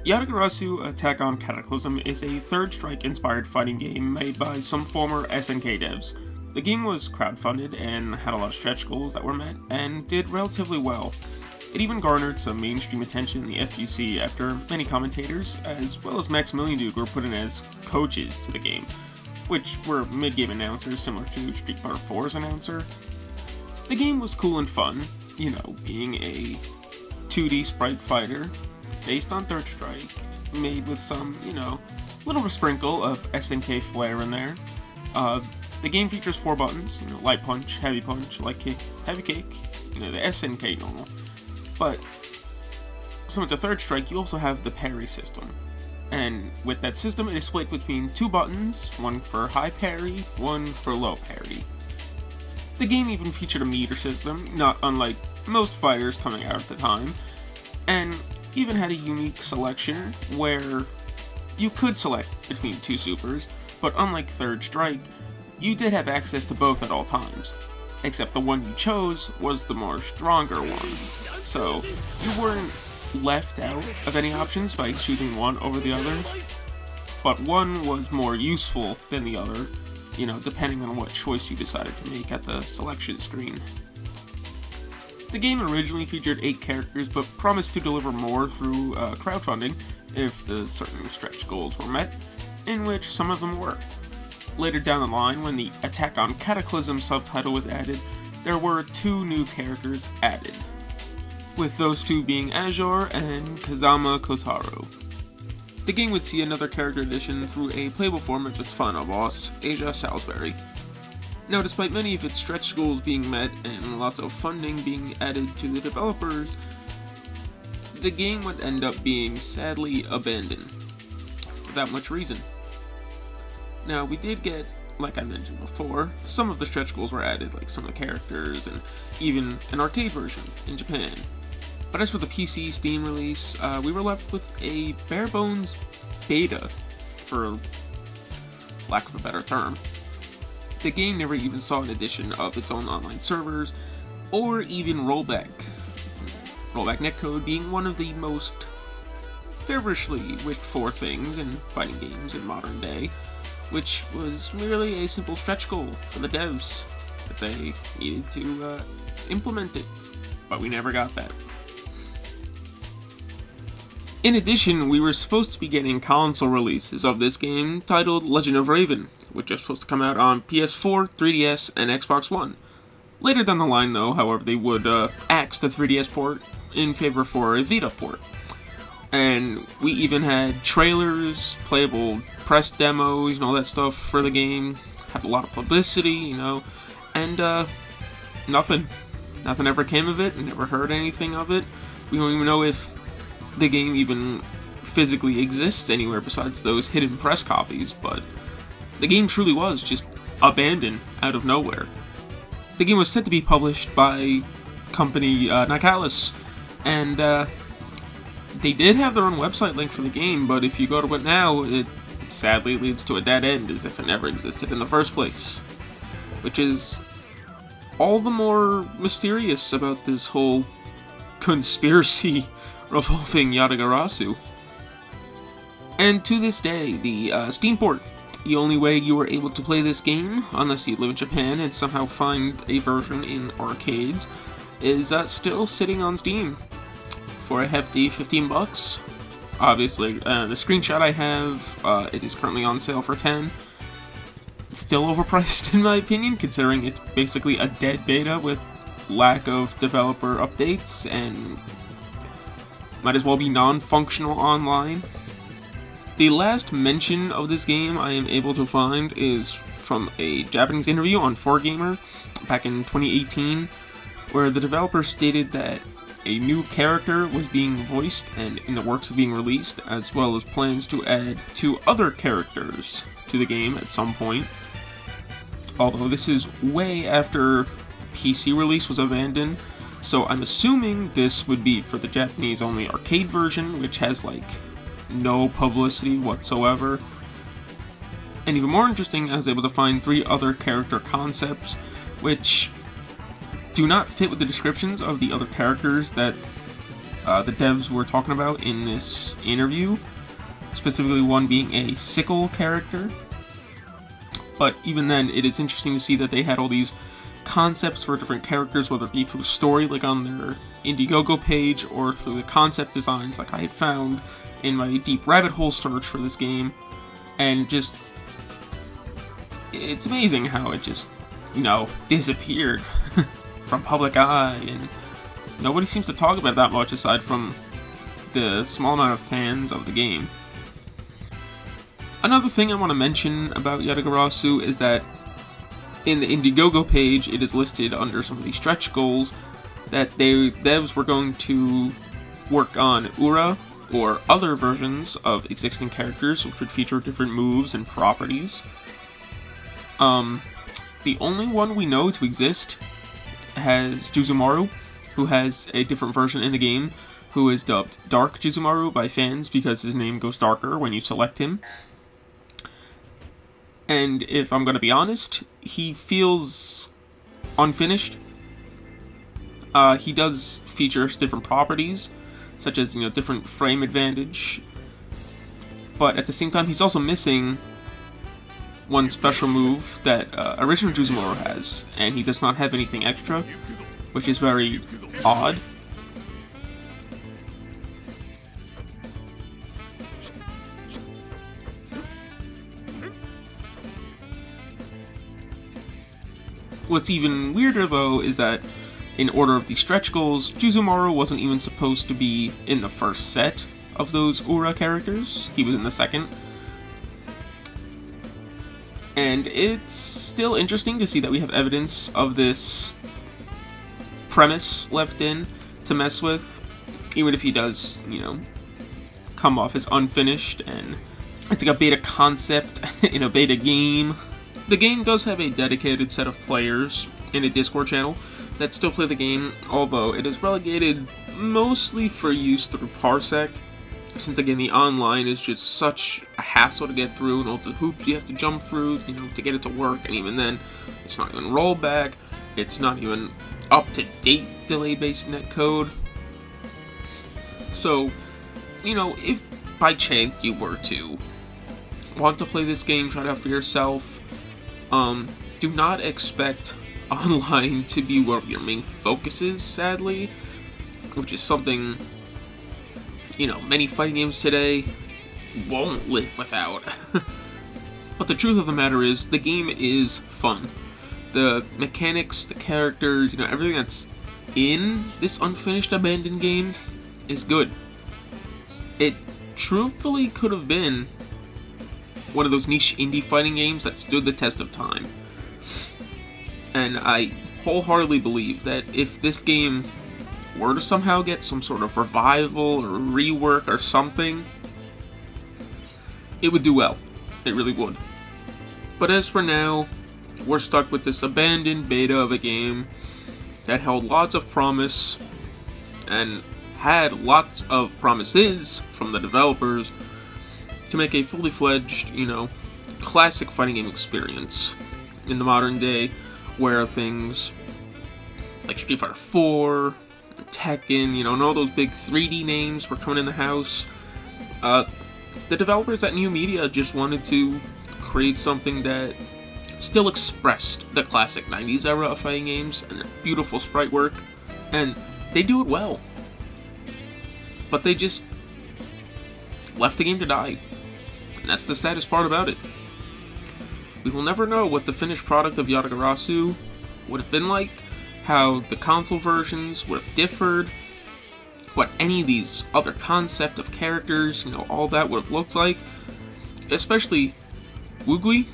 Yatagarasu Attack on Cataclysm is a Third Strike-inspired fighting game made by some former SNK devs. The game was crowdfunded and had a lot of stretch goals that were met, and did relatively well. It even garnered some mainstream attention in the FGC after many commentators, as well as Max Million Dude, were put in as coaches to the game, which were mid-game announcers similar to Street Fighter 4's announcer. The game was cool and fun, you know, being a 2D sprite fighter based on Third Strike, made with some, you know, little sprinkle of SNK flair in there. The game features 4 buttons, you know, light punch, light kick, heavy kick, you know, the SNK normal. But, similar to Third Strike, you also have the parry system. And with that system, it is split between 2 buttons, one for high parry, one for low parry. The game even featured a meter system, not unlike most fighters coming out at the time, and even had a unique selection where you could select between 2 supers, but unlike Third Strike, you did have access to both at all times, except the one you chose was the more stronger one. So, you weren't left out of any options by choosing one over the other, but one was more useful than the other, you know, depending on what choice you decided to make at the selection screen. The game originally featured 8 characters, but promised to deliver more through crowdfunding if the certain stretch goals were met, in which some of them were. Later down the line, when the Attack on Cataclysm subtitle was added, there were 2 new characters added, with those 2 being Azure and Kazama Kotaro. The game would see another character addition through a playable form of its final boss, Asia Salisbury. Now, despite many of its stretch goals being met and lots of funding being added to the developers, the game would end up being sadly abandoned, without much reason. Now, we did get, like I mentioned before, some of the stretch goals were added, like some of the characters, and even an arcade version in Japan. But as for the PC Steam release, we were left with a bare-bones beta, for lack of a better term. The game never even saw an addition of its own online servers, or even rollback. Rollback netcode being one of the most feverishly wished for things in fighting games in modern day, which was merely a simple stretch goal for the devs, that they needed to implement it, but we never got that. In addition, we were supposed to be getting console releases of this game titled Legend of Raven, which was supposed to come out on PS4, 3DS, and Xbox One. Later down the line, though, however, they would axe the 3DS port in favor for a Vita port. And we even had trailers, playable press demos, and all that stuff for the game. Had a lot of publicity, you know, and nothing ever came of it. Never heard anything of it. We don't even know if the game even physically exists anywhere besides those hidden press copies, but the game truly was just abandoned out of nowhere. The game was set to be published by company Nicalis, and they did have their own website link for the game, but if you go to it now, it sadly leads to a dead end, as if it never existed in the first place. Which is all the more mysterious about this whole conspiracy revolving Yatagarasu. And to this day, the Steam port, the only way you were able to play this game, unless you live in Japan and somehow find a version in arcades, is still sitting on Steam for a hefty $15. Obviously, the screenshot I have, it is currently on sale for $10. It's still overpriced in my opinion, considering it's basically a dead beta with lack of developer updates and might as well be non-functional online. The last mention of this game I am able to find is from a Japanese interview on 4Gamer back in 2018, where the developer stated that a new character was being voiced and in the works of being released, as well as plans to add 2 other characters to the game at some point. Although this is way after PC release was abandoned, so I'm assuming this would be for the Japanese-only arcade version, which has, like, no publicity whatsoever. And even more interesting, I was able to find 3 other character concepts, which do not fit with the descriptions of the other characters that the devs were talking about in this interview, specifically one being a sickle character. But even then, it is interesting to see that they had all these concepts for different characters, whether it be through story, like on their Indiegogo page, or through the concept designs, like I had found in my deep rabbit hole search for this game. And just, it's amazing how it just, you know, disappeared from public eye, and nobody seems to talk about it that much aside from the small amount of fans of the game. Another thing I want to mention about Yatagarasu is that in the Indiegogo page, it is listed under some of these stretch goals that devs were going to work on Ura or other versions of existing characters, which would feature different moves and properties. The only one we know to exist has Juzumaru, who has a different version in the game, who is dubbed Dark Juzumaru by fans because his name goes darker when you select him. And if I'm going to be honest, he feels unfinished. He does feature different properties, such as, you know, different frame advantage. But at the same time, he's also missing one special move that original Juzumaru has, and he does not have anything extra, which is very odd. What's even weirder, though, is that in order of the stretch goals, Juzumaru wasn't even supposed to be in the first set of those Ura characters. He was in the second. And it's still interesting to see that we have evidence of this premise left in to mess with, even if he does, you know, come off as unfinished and it's like a beta concept in a beta game. The game does have a dedicated set of players in a Discord channel that still play the game, although it is relegated mostly for use through Parsec, since again the online is just such a hassle to get through and all the hoops you have to jump through, you know, to get it to work, and even then, it's not even rollback, it's not even up-to-date delay-based netcode. So, you know, if by chance you were to want to play this game, try it out for yourself, do not expect online to be one of your main focuses, sadly, which is something, you know, many fighting games today won't live without. But the truth of the matter is, the game is fun. The mechanics, the characters, you know, everything that's in this unfinished abandoned game is good. It truthfully could have been one of those niche indie fighting games that stood the test of time. And I wholeheartedly believe that if this game were to somehow get some sort of revival or rework or something, it would do well. It really would. But as for now, we're stuck with this abandoned beta of a game that held lots of promise and had lots of promises from the developers to make a fully fledged, you know, classic fighting game experience in the modern day, where things like Street Fighter 4, Tekken, you know, and all those big 3D names were coming in the house. The developers at New Media just wanted to create something that still expressed the classic 90s era of fighting games and their beautiful sprite work, and they do it well. But they just left the game to die. And that's the saddest part about it. We will never know what the finished product of Yatagarasu would have been like, how the console versions would have differed, what any of these other concept of characters, you know, all that would have looked like. Especially Wugui.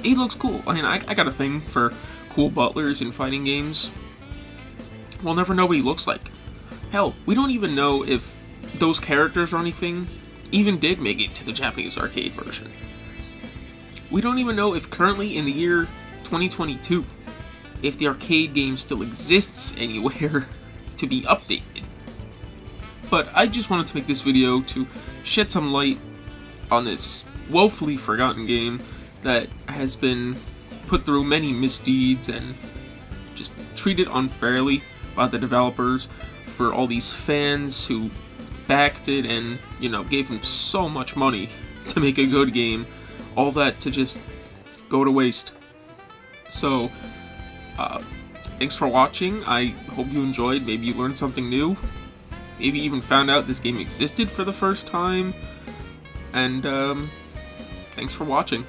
He looks cool. I mean, I got a thing for cool butlers in fighting games. We'll never know what he looks like. Hell, we don't even know if those characters or anything even did make it to the Japanese arcade version. We don't even know if currently in the year 2022, if the arcade game still exists anywhere to be updated. But I just wanted to make this video to shed some light on this woefully forgotten game that has been put through many misdeeds and just treated unfairly by the developers for all these fans who backed it and, you know, gave him so much money to make a good game, all that to just go to waste. So, thanks for watching. I hope you enjoyed. Maybe you learned something new. Maybe even found out this game existed for the first time. And, thanks for watching.